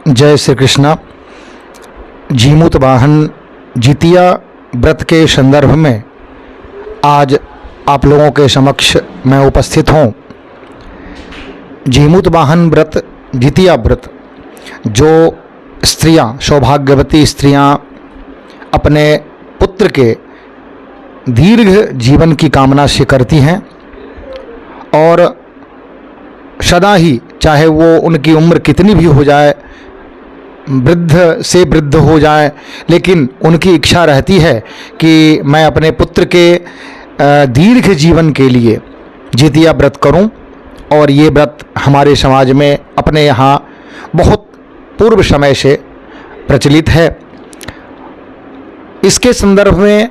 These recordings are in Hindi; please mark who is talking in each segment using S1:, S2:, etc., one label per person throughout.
S1: जय श्री कृष्ण। जीमूत वाहन जितिया व्रत के संदर्भ में आज आप लोगों के समक्ष मैं उपस्थित हूँ। जीमूत वाहन व्रत जितिया व्रत जो स्त्रियाँ, सौभाग्यवती स्त्रियाँ अपने पुत्र के दीर्घ जीवन की कामना से करती हैं और सदा ही, चाहे वो उनकी उम्र कितनी भी हो जाए, वृद्ध से वृद्ध हो जाए, लेकिन उनकी इच्छा रहती है कि मैं अपने पुत्र के दीर्घ जीवन के लिए जितिया व्रत करूं। और ये व्रत हमारे समाज में अपने यहाँ बहुत पूर्व समय से प्रचलित है। इसके संदर्भ में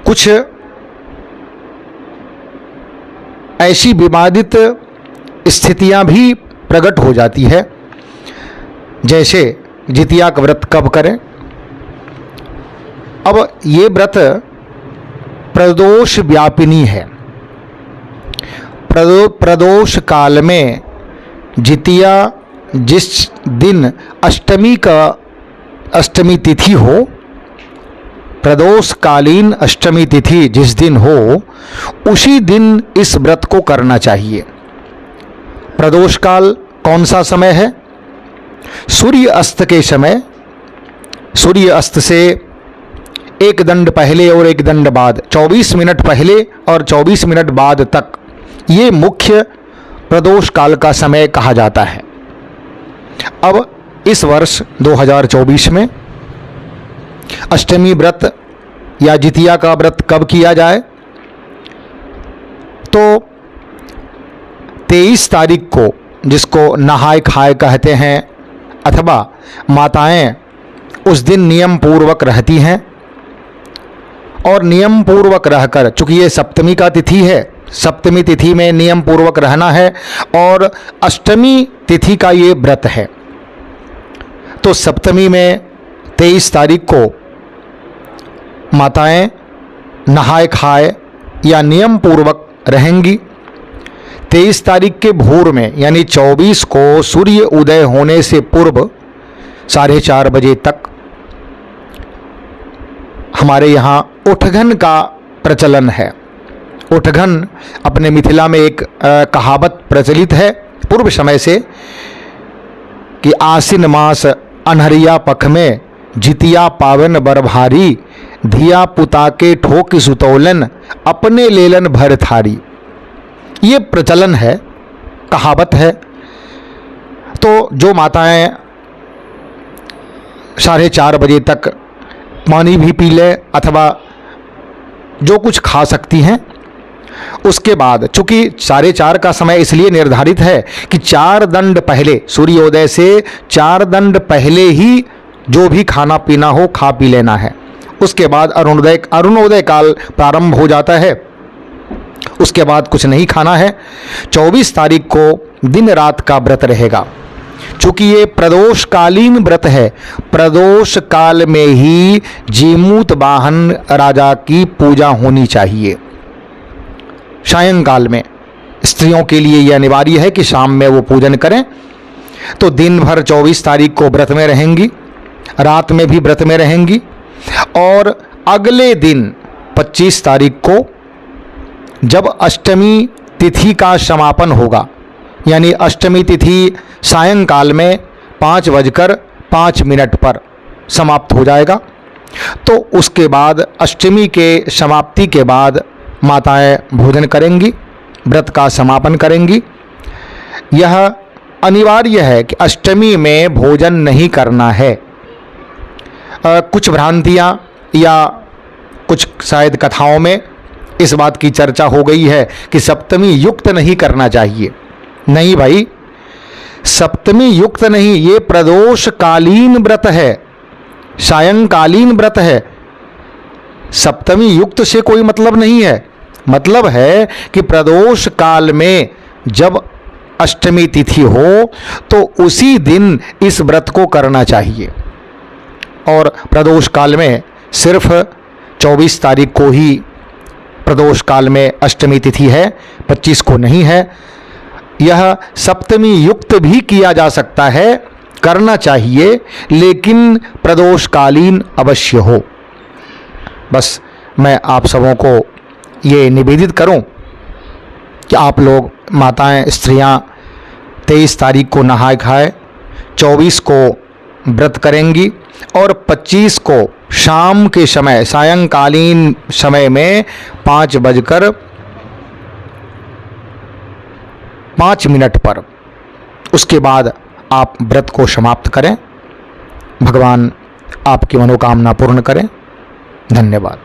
S1: कुछ ऐसी विवादित स्थितियां भी प्रकट हो जाती है, जैसे जितिया का व्रत कब करें। अब ये व्रत प्रदोष व्यापिनी है। प्रदोष काल में जितिया जिस दिन अष्टमी तिथि हो, प्रदोष कालीन अष्टमी तिथि जिस दिन हो, उसी दिन इस व्रत को करना चाहिए। प्रदोष काल कौन सा समय है? सूर्य अस्त के समय, सूर्य अस्त से एक दंड पहले और एक दंड बाद, 24 मिनट पहले और 24 मिनट बाद तक ये मुख्य प्रदोष काल का समय कहा जाता है। अब इस वर्ष 2024 में अष्टमी व्रत या जितिया का व्रत कब किया जाए? तो 23 तारीख को, जिसको नहाय खाए कहते हैं, अथवा माताएं उस दिन नियम पूर्वक रहती हैं और नियम पूर्वक रहकर, चूँकि ये सप्तमी का तिथि है, सप्तमी तिथि में नियम पूर्वक रहना है और अष्टमी तिथि का ये व्रत है। तो सप्तमी में 23 तारीख को माताएं नहाए खाए या नियम पूर्वक रहेंगी। 23 तारीख के भोर में, यानी 24 को सूर्य उदय होने से पूर्व 4:30 बजे तक हमारे यहाँ उठघन का प्रचलन है। उठघन अपने मिथिला में एक कहावत प्रचलित है पूर्व समय से कि आसिन मास अनहरिया पख में जितिया पावन बर भारी, धिया पुता के ठोक सुतौलन अपने लेलन भर थारी। ये प्रचलन है, कहावत है। तो जो माताएं 4:30 बजे तक पानी भी पी ले अथवा जो कुछ खा सकती हैं, उसके बाद, चूंकि 4:30 का समय इसलिए निर्धारित है कि 4 दंड पहले, सूर्योदय से 4 दंड पहले ही जो भी खाना पीना हो खा पी लेना है। उसके बाद अरुणोदय काल प्रारंभ हो जाता है, उसके बाद कुछ नहीं खाना है। 24 तारीख को दिन रात का व्रत रहेगा। चूँकि ये प्रदोष कालीन व्रत है, प्रदोष काल में ही जीमूत वाहन राजा की पूजा होनी चाहिए। सायंकाल में स्त्रियों के लिए यह अनिवार्य है कि शाम में वो पूजन करें। तो दिन भर 24 तारीख को व्रत में रहेंगी, रात में भी व्रत में रहेंगी और अगले दिन 25 तारीख को जब अष्टमी तिथि का समापन होगा, यानी अष्टमी तिथि सायंकाल में 5:05 पर समाप्त हो जाएगा, तो उसके बाद अष्टमी के समाप्ति के बाद माताएं भोजन करेंगी, व्रत का समापन करेंगी। यह अनिवार्य है कि अष्टमी में भोजन नहीं करना है। कुछ भ्रांतियां या कुछ शायद कथाओं में इस बात की चर्चा हो गई है कि सप्तमी युक्त नहीं करना चाहिए। नहीं भाई, सप्तमी युक्त नहीं, ये प्रदोष कालीन व्रत है, सायंकालीन व्रत है। सप्तमी युक्त से कोई मतलब नहीं है। मतलब है कि प्रदोष काल में जब अष्टमी तिथि हो तो उसी दिन इस व्रत को करना चाहिए। और प्रदोष काल में सिर्फ 24 तारीख को ही प्रदोष काल में अष्टमी तिथि है, 25 को नहीं है। यह सप्तमी युक्त भी किया जा सकता है, करना चाहिए, लेकिन प्रदोषकालीन अवश्य हो। बस मैं आप सबों को ये निवेदित करूं कि आप लोग माताएं, स्त्रियां 23 तारीख को नहाए खाए, 24 को व्रत करेंगी और 25 को शाम के समय, सायंकालीन समय में 5:05 पर, उसके बाद आप व्रत को समाप्त करें। भगवान आपकी मनोकामना पूर्ण करें। धन्यवाद।